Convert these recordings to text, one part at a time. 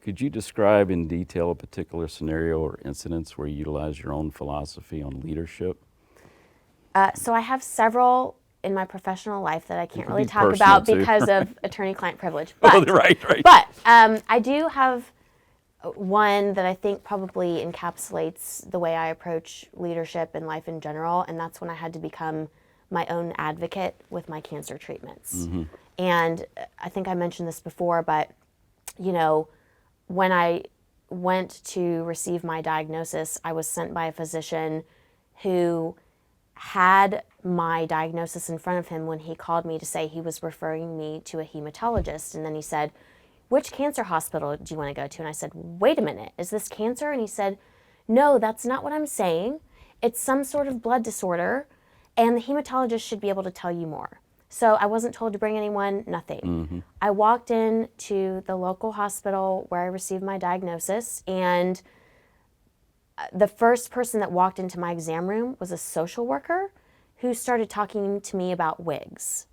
Could you describe in detail a particular scenario or incidents where you utilize your own philosophy on leadership? So I have several in my professional life that I can't really be talk personal, about too. because of attorney-client privilege. Oh, But, right. but I do have one that I think probably encapsulates the way I approach leadership and life in general, and that's when I had to become my own advocate with my cancer treatments. And I think I mentioned this before, but you know, when I went to receive my diagnosis, I was sent by a physician who had my diagnosis in front of him when he called me to say he was referring me to a hematologist. And then he said, "Which cancer hospital do you want to go to?" And I said, "Wait a minute, is this cancer?" And he said, "No, that's not what I'm saying. It's some sort of blood disorder, and the hematologist should be able to tell you more." So I wasn't told to bring anyone, nothing. I walked in to the local hospital where I received my diagnosis, and the first person that walked into my exam room was a social worker who started talking to me about wigs.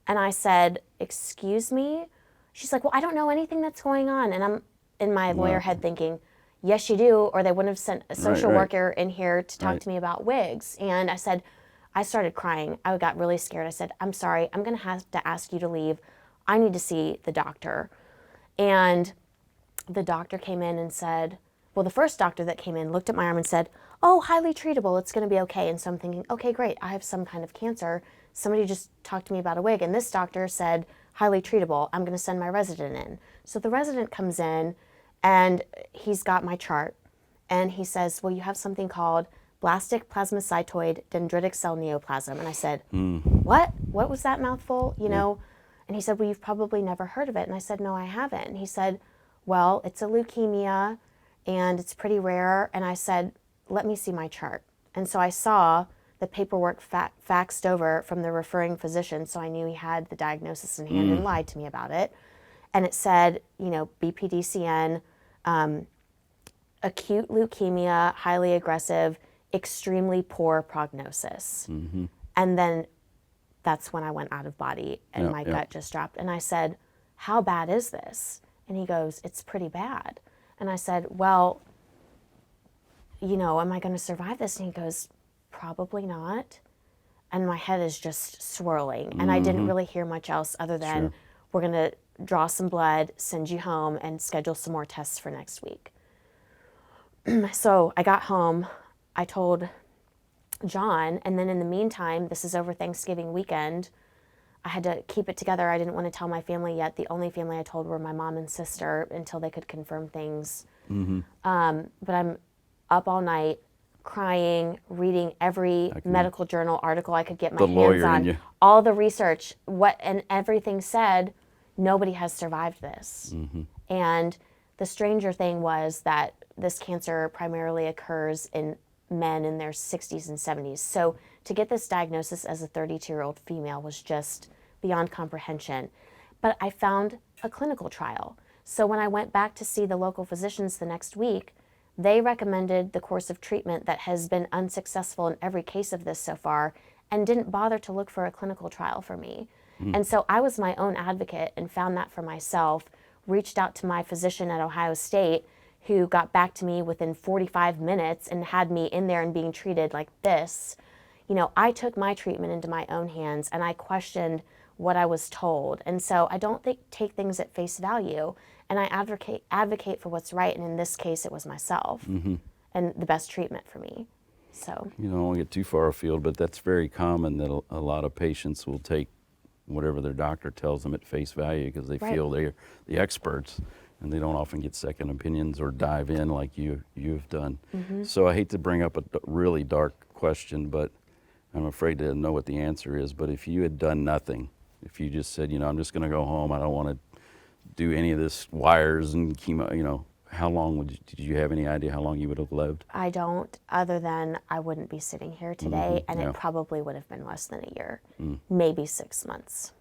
And I said, "Excuse me?" She's like, "Well, I don't know anything that's going on." And I'm in my lawyer head thinking, yes, you do, or they wouldn't have sent a social worker in here to talk to me about wigs. And I started crying. I got really scared. I said, "I'm sorry, I'm going to have to ask you to leave. I need to see the doctor." And the doctor came in and said, well, the first doctor that came in looked at my arm and said, "Oh, highly treatable, it's going to be okay." And so I'm thinking, okay, great, I have some kind of cancer. Somebody just talked to me about a wig, and this doctor said, "Highly treatable, I'm going to send my resident in." So the resident comes in, and he's got my chart, and he says, "Well, you have something called blastic plasmacytoid dendritic cell neoplasm." And I said, "What? What was that mouthful?" You know? And he said, "Well, you've probably never heard of it." And I said, "No, I haven't." And he said, "Well, it's a leukemia, and it's pretty rare." And I said, "Let me see my chart." And so I saw the paperwork faxed over from the referring physician, so I knew he had the diagnosis in hand and lied to me about it. And it said, BPDCN, acute leukemia, highly aggressive, extremely poor prognosis. And then that's when I went out of body and my gut just dropped. And I said, "How bad is this?" And he goes, "It's pretty bad." And I said, "Well, am I going to survive this?" And he goes, "Probably not." And my head is just swirling. And I didn't really hear much else other than, "We're going to draw some blood, send you home, and schedule some more tests for next week." So I got home, I told John, and then in the meantime, this is over Thanksgiving weekend, I had to keep it together. I didn't want to tell my family yet. The only family I told were my mom and sister until they could confirm things. But I'm up all night, crying, reading every medical journal article I could get my hands on, all the research, and everything said, nobody has survived this. And the stranger thing was that this cancer primarily occurs in men in their 60s and 70s. So to get this diagnosis as a 32-year-old female was just beyond comprehension. But I found a clinical trial. So when I went back to see the local physicians the next week, they recommended the course of treatment that has been unsuccessful in every case of this so far and didn't bother to look for a clinical trial for me. And so I was my own advocate and found that for myself, reached out to my physician at Ohio State, who got back to me within 45 minutes and had me in there and being treated like this. I took my treatment into my own hands and I questioned what I was told. And so I don't take things at face value, and I advocate for what's right. And in this case, it was myself and the best treatment for me. So I don't want to get too far afield, but that's very common that a lot of patients will take whatever their doctor tells them at face value because they feel they're the experts, and they don't often get second opinions or dive in like you've done. So I hate to bring up a really dark question, but I'm afraid to know what the answer is. But if you had done nothing, if you just said, I'm just going to go home, I don't want to do any of this wires and chemo, how long did you have any idea how long you would have lived? I don't, other than I wouldn't be sitting here today, and it probably would have been less than a year, maybe 6 months.